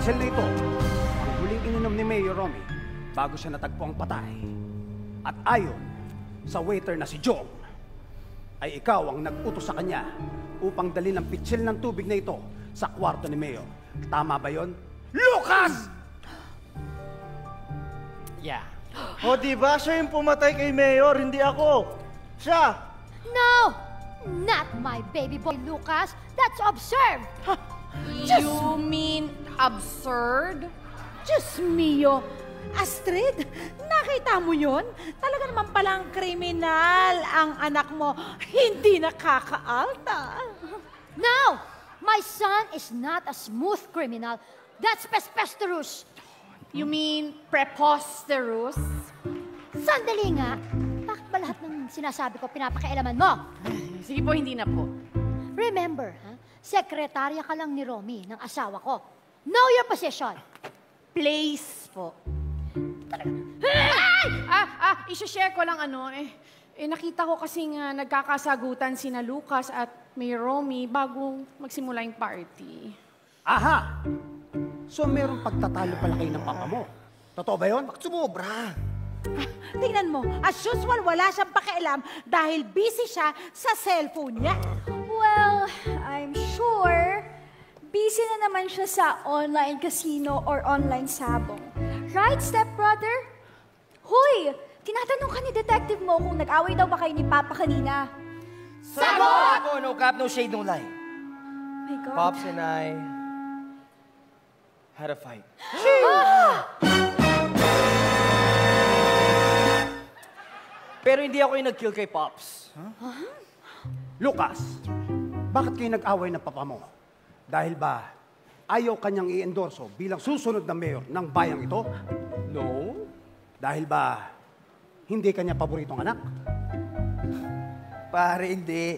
pitsil na ito ang huling ininom ni Mayor Romy bago siya natagpo ang patay. At ayon sa waiter na si Jong, ay ikaw ang nag-utos sa kanya upang dalhin ang pitsil ng tubig na ito sa kwarto ni Mayor. Tama ba yon, Lucas? Yeah. O diba, siya yung pumatay kay Mayor, hindi ako. Siya! No! Not my baby boy, Lucas. That's absurd. You mean absurd? Diyos mio! Astrid, nakita mo yun? Talaga naman palang kriminal ang anak mo. Hindi nakakaalta. No! My son is not a smooth criminal. That's pespesterous. You mean preposterous? Sandali nga. Bakit ba lahat ng sinasabi ko pinapakialaman mo? Sige po, hindi na po. Remember, sekretarya ka lang ni Romy, ng asawa ko. Know your position. Place po. Talaga. I-share ko lang nakita ko kasi nga nagkakasagutan sina Lucas at May Romy bago magsimula yung party. Aha! So merong pagtatalo pala kayo ng papa mo. Totoo ba yun? Bakit sumobra? Tingnan mo, as usual, wala siyang pakialam dahil busy siya sa cellphone niya. Well, I'm sure busy na naman siya sa online casino or online sabong. Right, stepbrother? Hoy! Tinatanong ka ni detective mo kung nag-away daw ba kayo ni Papa kanina. Sagot! Ako, no cap, no shade, no lie. My God. Pops and I had a fight. Pero hindi ako yung nag-kill kay Pops. Lucas, bakit kayo nag-away ng papa mo? Dahil ba ayaw kanyang i-endorso bilang susunod na mayor ng bayang ito? No. Dahil ba hindi kanya paboritong anak? Pare, hindi.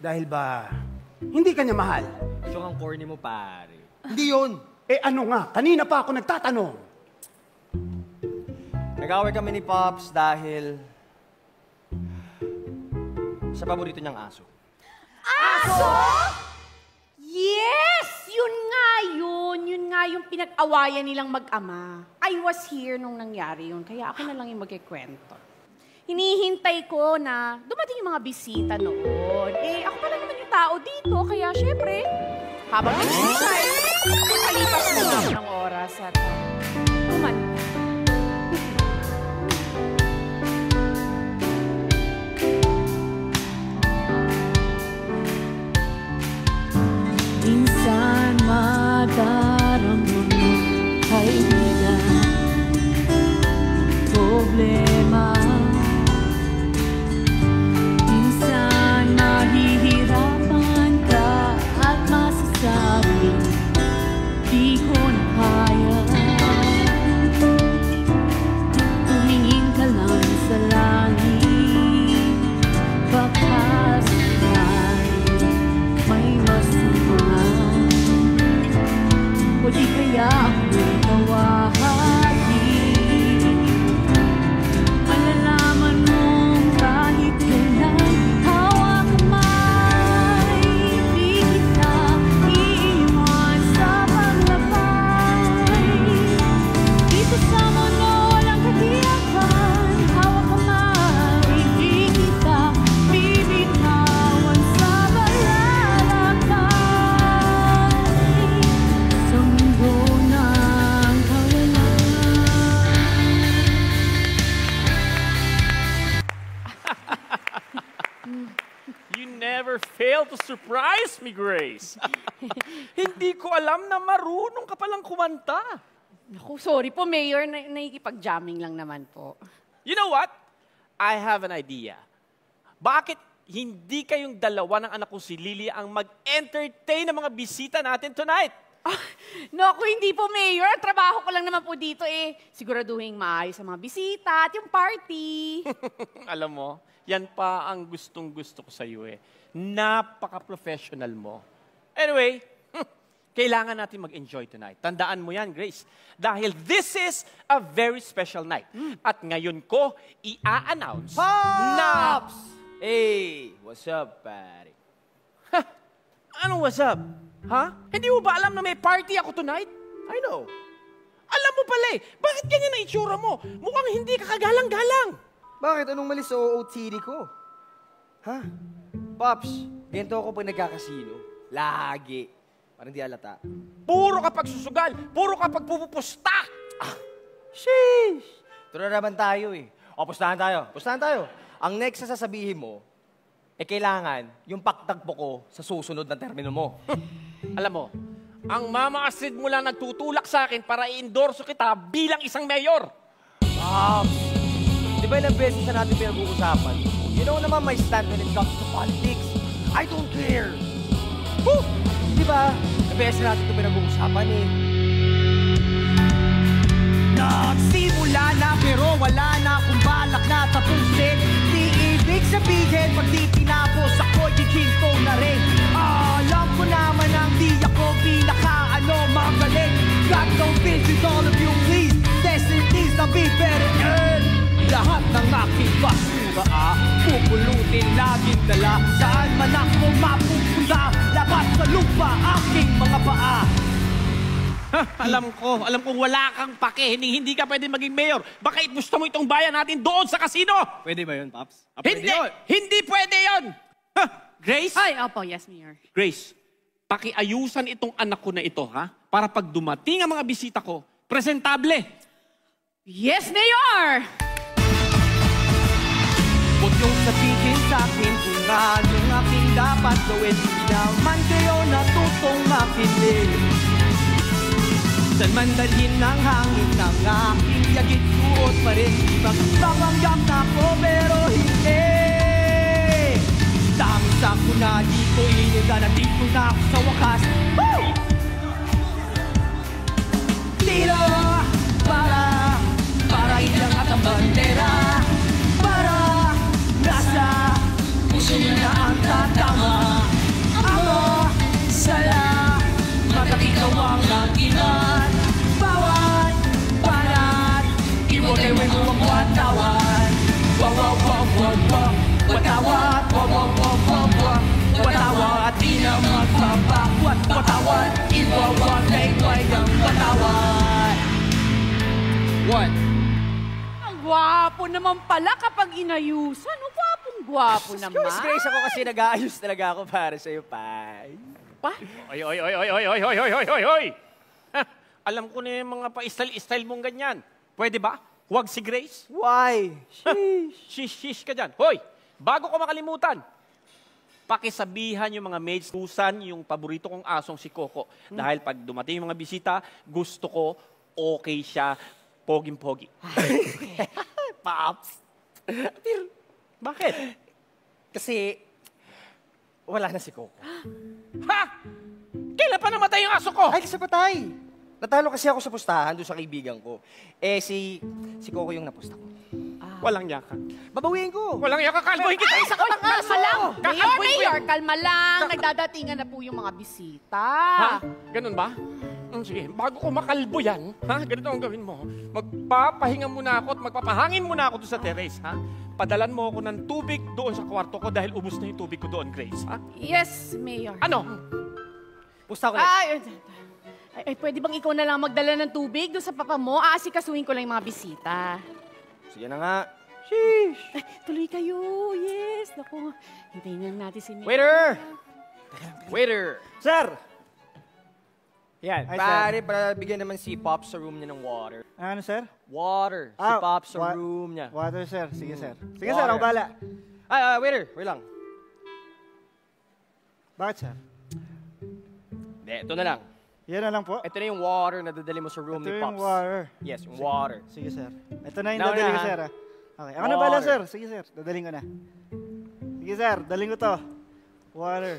Dahil ba hindi kanya mahal? Siya ang corny mo, pare. Hindi yun. Eh ano nga, kanina pa ako nagtatanong. Nag-away kami ni Pops dahil sa paborito niyang aso. Aso? Yes! Yun nga yun. Yun nga yung pinag-awayan nilang mag-ama. I was here nung nangyari yun, kaya ako na lang yung magkikwento. Hinihintay ko na dumating yung mga bisita noon. Eh, ako pa lang naman yung tao dito, kaya syempre, habang nagsisay, palipas na ako ng oras at umalis. Minsan madarama mo, kaibigan, problema. Minsan mahihirapan ka at masasabi, di ko na kaya. Tumingin ka lang sa langit, baka may masama. O di kaya ako'y tawahati. Malalaman mong kahit kailan hawak kamay, di kita iiwan sa paglakay. Dito sa mundo walang katiyakan, hawak kamay, di kita bibitawan sa palalakay. Sa mundo ng kawalan. You never fail to surprise me, Grace. Hindi ko alam na marunong ka palang kumanta. Naku, sorry po, Mayor. Nakikipag-jamming lang naman po. You know what? I have an idea. Bakit hindi kayong dalawa ng anak ko si Lily ang mag-entertain ng mga bisita natin tonight? Naku, hindi po, Mayor. Trabaho ko lang naman po dito eh. Siguraduhin maayos ang mga bisita at yung party. Alam mo, yan pa ang gustong-gusto ko sa iyo eh. Napaka-professional mo. Anyway, kailangan natin mag-enjoy tonight. Tandaan mo yan, Grace. Dahil this is a very special night. At ngayon ko, i-a-announce na... Hey, what's up, pare? Anong what's up? Ha? Hindi mo ba alam na may party ako tonight? I know. Alam mo pala eh, bakit ganyan na itsura mo? Mukhang hindi ka kagalang-galang. Bakit? Anong mali sa OOTD ko? Ha? Pops, ganito ako pag nagkakasino. Lagi. Parang di alata. Puro ka pagsusugal, puro ka pagpupupusta. Sheesh! Turo naman tayo eh. O, pustahan tayo. Pustahan tayo. Ang next na sasabihin mo, kailangan yung paktagpo ko sa susunod na termino mo. Alam mo, ang Mama Astrid mo lang nagtutulak sa akin para i-endorso kita bilang isang mayor. Pops! Di ba ilang beses na natin pinag-uusapan? You know naman my stand when it comes to politics. I don't care. Woo! Di ba? Ilang beses na natin ito pinag-uusapan eh. Nagsimula na pero wala na akong balak na tapusin. Di ibig sabihin pag di tinapos ako giginto na rin. Alam ko naman ang di ako magaling. Got no bills with all of you please. Destinies na be better earn. Lahat ng aking basura pupulutin laging dala. Saan man ako mapupunta, labas sa lupa aking mga paa. Alam kong wala kang pake, hindi ka pwede maging mayor. Baka ipusta mo itong bayan natin doon sa kasino. Pwede ba yun, Pops? Hindi pwede yun. Grace? Ay, opo, yes, Mayor. Grace, pakiayusan itong anak ko na ito, ha? Para pag dumating ang mga bisita ko, presentable. Yes, Mayor! Huwag niyong sabihin sa'kin kung anong aking dapat gawin. Hindi naman kayo natutong makinig. Saan man dalhin ng hangin ng aking yagit, suot pa rin. Di magpapanggap na ako pero hindi. Dahil sa ko na dito iniga, nandito na ako sa wakas. Woo! Tira para ilangat ang bandera. Para nasa puso na ang tatama. Ako sala, matatigaw ang lagiman. Bawat panat, iwagay mo ang watawan. Watawat, watawat, di na magpapakwat. Watawat, iwawagay ang watawat. What? Ang gwapo naman pala kapag inayusan. Ang gwapong-gwapo naman. Excuse Grace, ako kasi nag-aayos talaga ako para sa'yo, Pai. Pa? Oy. Alam ko na yung mga pa-style mong ganyan. Pwede ba? Huwag si Grace. Why? Sheesh. Shish ka dyan. Hoy, bago ko makalimutan, pakisabihan yung mga maids, Susan, yung paborito kong asong si Coco. Dahil pag dumating yung mga bisita, gusto ko okay siya, poging-pogi. Pops. Bakit? Kasi, wala na si Coco. Ha? Kailan pa namatay yung aso ko? Ay, kasi patay. Natalo kasi ako sa pustahan doon sa kaibigan ko. Eh, si Coco yung napusta ko. Walang yaka. Babawiin ko. Walang yaka, kalbohin kita. Isa ka lang Kalma lang. Mayor, Kakalbohin kalma lang. Nagdadatingan na po yung mga bisita. Ha? Ganun ba? Sige, bago ko makalbo yan, ha? Ganito ang gawin mo. Magpapahinga muna ako at magpapahangin muna ako doon sa terrace, ha? Padalan mo ako ng tubig doon sa kwarto ko dahil ubos na yung tubig ko doon, Grace, ha? Yes, Mayor. Ano? Pusta ko na. Ay, pwede bang ikaw na lang magdala ng tubig doon sa papa mo? Aasikasuhin ko lang yung mga bisita. Sige na nga. Sheesh. Ay, tuloy kayo. Yes. Naku, hintayin lang natin si Mayor. Waiter! Sir! Yan, Ay, pare, para bigyan naman si Pops sa room niya ng water. Ano, sir? Water. Si Pops sa room niya. Water, sir. Sige, sir. Sige, Water. sir. Ako bala. Waiter, wait lang. Bakit, sir? Hindi, ito na lang. Yan na lang po. Ito na yung water na dadali mo sa room Ito ni yung Pops. water. Yes, yung water. Sige, sir. Ito na yung Nauna, dadalhin ko, ha? sir. Okay. Ako na bala, Water. sir. Sige, sir. Dadalhin ko na. Sige, sir. Daling ko to. Water.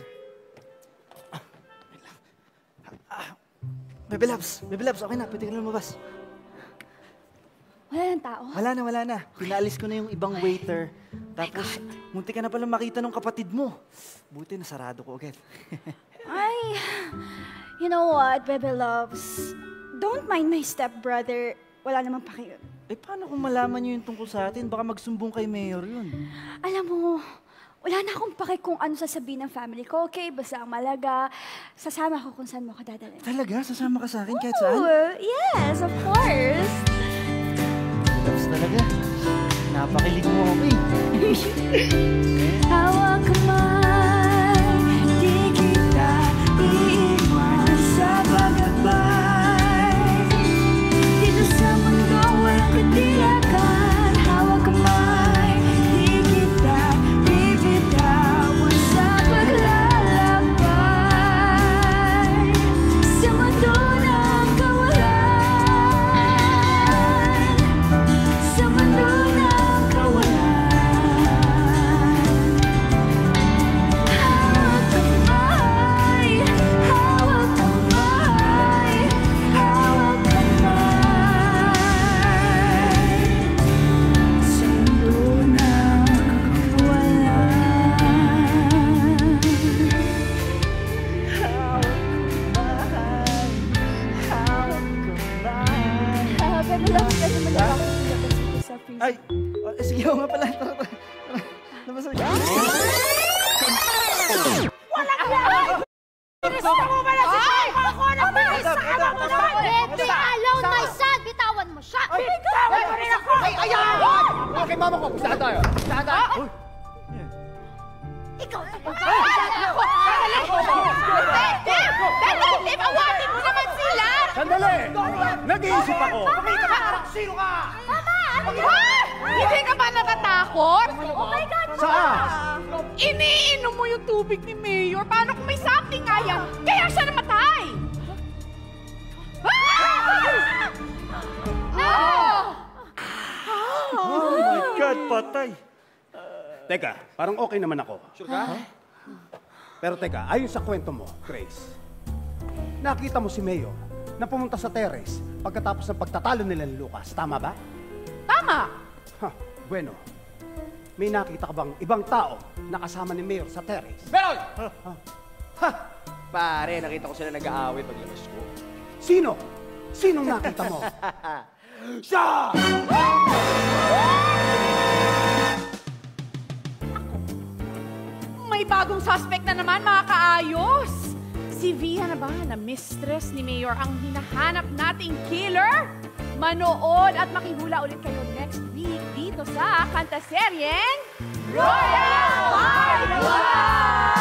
Baby Labs. Okay na. Pwede ka na lumabas. Wala ng tao. Wala na. Pinaalis ko na yung ibang waiter. Tapos, munti ka na pala makita ng kapatid mo. Buti, nasarado ko agad. Ay, you know what, Bebe Loves? Don't mind my stepbrother. Wala naman pa kayo. Eh, paano kung malaman niyo yung tungkol sa atin? Baka magsumbong kay Mayor yun. Alam mo, Wala na akong pake kung ano sasabihin ng family ko, okay? Basta ang malaga, sasama ko kung saan mo ko dadalhin. Talaga? Sasama ka sa akin kahit saan? Yes, of course. Loves talaga. Napakilig mo ako eh. Hawak kamay, di kita iiwan sa pagabay. Dito sa mundo walang katiyakan. Hawak kamay, di kita bibitawan sa paglalakbay. Sa mundo ng kawalan, sa mundo ng kawalan. Hawak kamay, hawak kamay, hawak kamay. Sa mundo ng kawalan. Pero lang kasi malawak yung labas dito sa freezer. Ay, sige ako nga pala. Tara, tara. Labas na. Leave me alone, my son! Bitawan mo siya! Bitawan mo rin ako! Ay, ayan! Okay, mama ko. Pustahan tayo. Pustahan tayo. Ikaw! Detective, awatin mo naman sila! Sandali! Nag-iisip ako. Sino ka? Mama! Hindi ka ba natatakot? Oh my God! Saan? Iniinom mo yung tubig ni Mayor. Paano kung may something nga yan? Kaya siya namatay! Oh my God, patay. Teka, parang okay naman ako. Sure ka? Pero teka, ayon sa kwento mo, Grace, nakita mo si Mayor na pumunta sa terrace pagkatapos ng pagtatalo nila ni Lucas. Tama ba? Tama! Ha, bueno. May nakita ka bang ibang tao na kasama ni Mayor sa terrace? Meron! Ha! Pare, nakita ko sila nag-aaway paglabas ko. Sino? Sinong nakita mo? Siya! May bagong suspect na naman, mga kaayos! Si Via na ba na mistress ni Mayor ang hinahanap nating killer? Manood at makihula ulit kayo next week dito sa Kantaseryeng Royal High Blood!